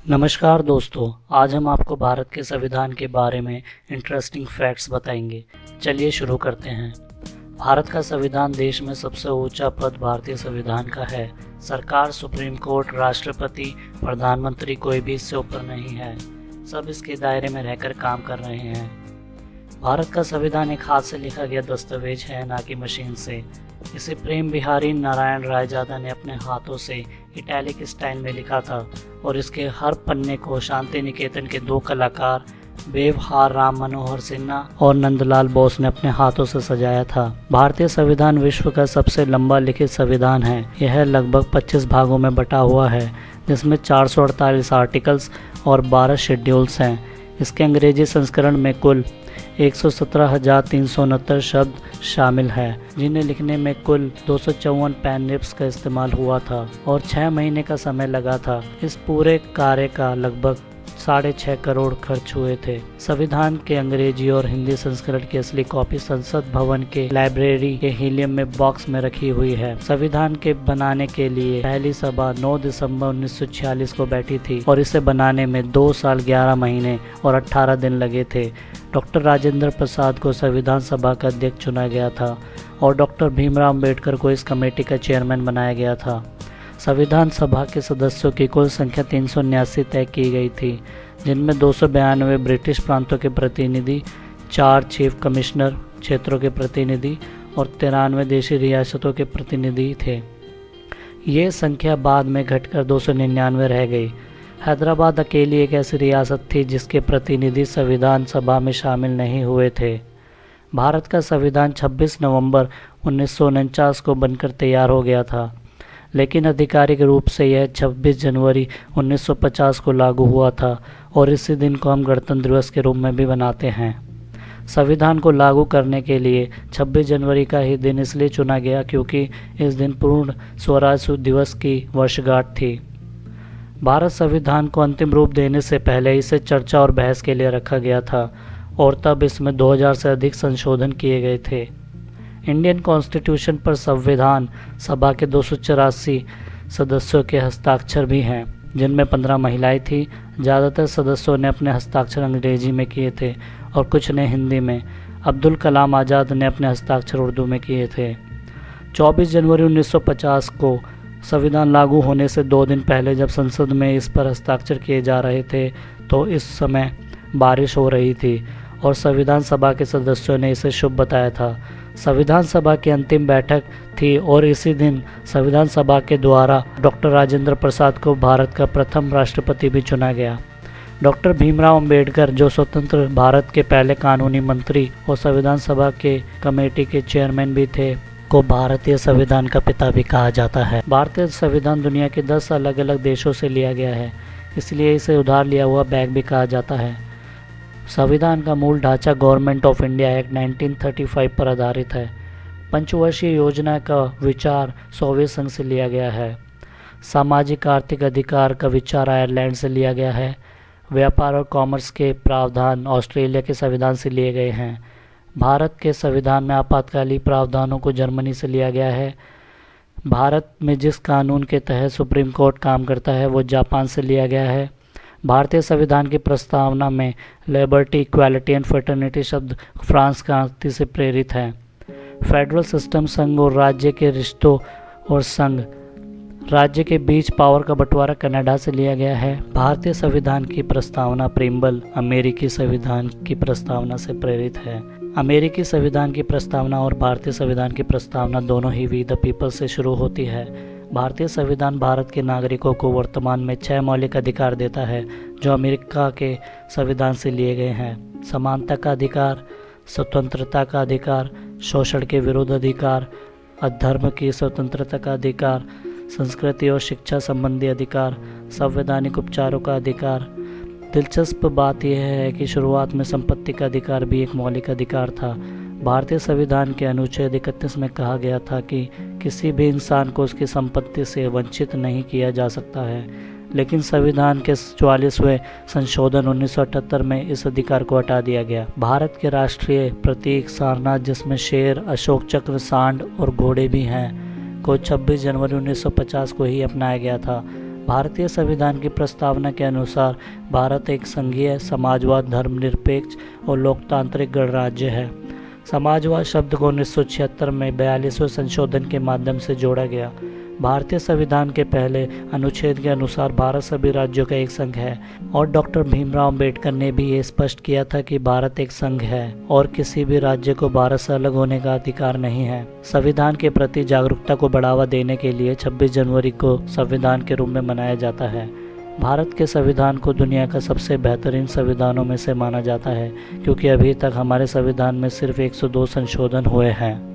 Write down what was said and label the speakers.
Speaker 1: नमस्कार दोस्तों, आज हम आपको भारत के संविधान के बारे में इंटरेस्टिंग फैक्ट्स बताएंगे। चलिए शुरू करते हैं। भारत का संविधान देश में सबसे ऊंचा पद भारतीय संविधान का है। सरकार, सुप्रीम कोर्ट, राष्ट्रपति, प्रधानमंत्री कोई भी इससे ऊपर नहीं है। सब इसके दायरे में रहकर काम कर रहे हैं। भारत का संविधान एक हाथ से लिखा गया दस्तावेज है, ना कि मशीन से। इसे प्रेम बिहारी नारायण रायजादा ने अपने हाथों से इटैलिक स्टाइल में लिखा था और इसके हर पन्ने को शांति निकेतन के 2 कलाकार बेवहार राम मनोहर सिन्हा और नंदलाल बोस ने अपने हाथों से सजाया था। भारतीय संविधान विश्व का सबसे लंबा लिखित संविधान है। यह लगभग 25 भागों में बटा हुआ है, जिसमें 448 आर्टिकल्स और 12 शेड्यूल्स हैं। इसके अंग्रेजी संस्करण में कुल 117,369 शब्द शामिल हैं, जिन्हें लिखने में कुल 254 पेन निब्स का इस्तेमाल हुआ था और 6 महीने का समय लगा था। इस पूरे कार्य का लगभग 6.5 करोड़ खर्च हुए थे। संविधान के अंग्रेजी और हिंदी संस्करण की असली कॉपी संसद भवन के लाइब्रेरी के हीलियम में बॉक्स में रखी हुई है। संविधान के बनाने के लिए पहली सभा 9 दिसंबर 1946 को बैठी थी और इसे बनाने में 2 साल 11 महीने और 18 दिन लगे थे। डॉक्टर राजेंद्र प्रसाद को संविधान सभा का अध्यक्ष चुना गया था और डॉक्टर भीमराव अम्बेडकर को इस कमेटी का चेयरमैन बनाया गया था। संविधान सभा के सदस्यों की कुल संख्या 379 तय की गई थी, जिनमें 292 ब्रिटिश प्रांतों के प्रतिनिधि, 4 चीफ कमिश्नर क्षेत्रों के प्रतिनिधि और 93 देशी रियासतों के प्रतिनिधि थे। ये संख्या बाद में घटकर 299 रह गई। हैदराबाद अकेली एक ऐसी रियासत थी जिसके प्रतिनिधि संविधान सभा में शामिल नहीं हुए थे। भारत का संविधान 26 नवंबर 1949 को बनकर तैयार हो गया था, लेकिन आधिकारिक रूप से यह 26 जनवरी 1950 को लागू हुआ था और इसी दिन को हम गणतंत्र दिवस के रूप में भी मनाते हैं। संविधान को लागू करने के लिए 26 जनवरी का ही दिन इसलिए चुना गया क्योंकि इस दिन पूर्ण स्वराज दिवस की वर्षगांठ थी। भारत संविधान को अंतिम रूप देने से पहले इसे चर्चा और बहस के लिए रखा गया था और तब इसमें 2000 से अधिक संशोधन किए गए थे। इंडियन कॉन्स्टिट्यूशन पर संविधान सभा के 284 सदस्यों के हस्ताक्षर भी हैं, जिनमें 15 महिलाएं थीं। ज़्यादातर सदस्यों ने अपने हस्ताक्षर अंग्रेजी में किए थे और कुछ ने हिंदी में। अब्दुल कलाम आज़ाद ने अपने हस्ताक्षर उर्दू में किए थे। 24 जनवरी 1950 को संविधान लागू होने से 2 दिन पहले जब संसद में इस पर हस्ताक्षर किए जा रहे थे तो इस समय बारिश हो रही थी और संविधान सभा के सदस्यों ने इसे शुभ बताया था। संविधान सभा की अंतिम बैठक थी और इसी दिन संविधान सभा के द्वारा डॉक्टर राजेंद्र प्रसाद को भारत का प्रथम राष्ट्रपति भी चुना गया। डॉक्टर भीमराव अम्बेडकर, जो स्वतंत्र भारत के पहले कानूनी मंत्री और संविधान सभा के कमेटी के चेयरमैन भी थे, को भारतीय संविधान का पिता भी कहा जाता है। भारतीय संविधान दुनिया के 10 अलग अलग देशों से लिया गया है, इसलिए इसे उधार लिया हुआ बैग भी कहा जाता है। संविधान का मूल ढांचा गवर्नमेंट ऑफ इंडिया एक्ट 1935 पर आधारित है। पंचवर्षीय योजना का विचार सोवियत संघ से लिया गया है। सामाजिक आर्थिक अधिकार का विचार आयरलैंड से लिया गया है। व्यापार और कॉमर्स के प्रावधान ऑस्ट्रेलिया के संविधान से लिए गए हैं। भारत के संविधान में आपातकालीन प्रावधानों को जर्मनी से लिया गया है। भारत में जिस कानून के तहत सुप्रीम कोर्ट काम करता है वो जापान से लिया गया है। भारतीय संविधान की प्रस्तावना में लिबर्टी, इक्वालिटी एंड फ्रेटर्निटी शब्द फ्रांस क्रांति से प्रेरित हैं। फेडरल सिस्टम संघ और राज्य के रिश्तों और संघ राज्य के बीच पावर का बंटवारा कनाडा से लिया गया है। भारतीय संविधान की प्रस्तावना प्रीम्बल अमेरिकी संविधान की प्रस्तावना से प्रेरित है। अमेरिकी संविधान की प्रस्तावना और भारतीय संविधान की प्रस्तावना दोनों ही वी द पीपल से शुरू होती है। भारतीय संविधान भारत के नागरिकों को वर्तमान में 6 मौलिक अधिकार देता है जो अमेरिका के संविधान से लिए गए हैं। समानता का अधिकार, स्वतंत्रता का अधिकार, शोषण के विरुद्ध अधिकार, अधर्म की स्वतंत्रता का अधिकार, संस्कृति और शिक्षा संबंधी अधिकार, संवैधानिक उपचारों का अधिकार। दिलचस्प बात यह है कि शुरुआत में संपत्ति का अधिकार भी एक मौलिक अधिकार था। भारतीय संविधान के अनुच्छेद 31 में कहा गया था कि किसी भी इंसान को उसकी संपत्ति से वंचित नहीं किया जा सकता है, लेकिन संविधान के 44वें संशोधन 1978 में इस अधिकार को हटा दिया गया। भारत के राष्ट्रीय प्रतीक सारनाथ, जिसमें शेर, अशोक चक्र, सांड और घोड़े भी हैं, को 26 जनवरी 1950 को ही अपनाया गया था। भारतीय संविधान की प्रस्तावना के अनुसार भारत एक संघीय, समाजवाद, धर्मनिरपेक्ष और लोकतांत्रिक गणराज्य है। समाजवाद शब्द को 1976 में 42वें संशोधन के माध्यम से जोड़ा गया। भारतीय संविधान के पहले अनुच्छेद के अनुसार भारत सभी राज्यों का एक संघ है और डॉक्टर भीमराव अंबेडकर ने भी ये स्पष्ट किया था कि भारत एक संघ है और किसी भी राज्य को भारत से अलग होने का अधिकार नहीं है। संविधान के प्रति जागरूकता को बढ़ावा देने के लिए 26 जनवरी को संविधान के रूप में मनाया जाता है। भारत के संविधान को दुनिया का सबसे बेहतरीन संविधानों में से माना जाता है, क्योंकि अभी तक हमारे संविधान में सिर्फ 102 संशोधन हुए हैं।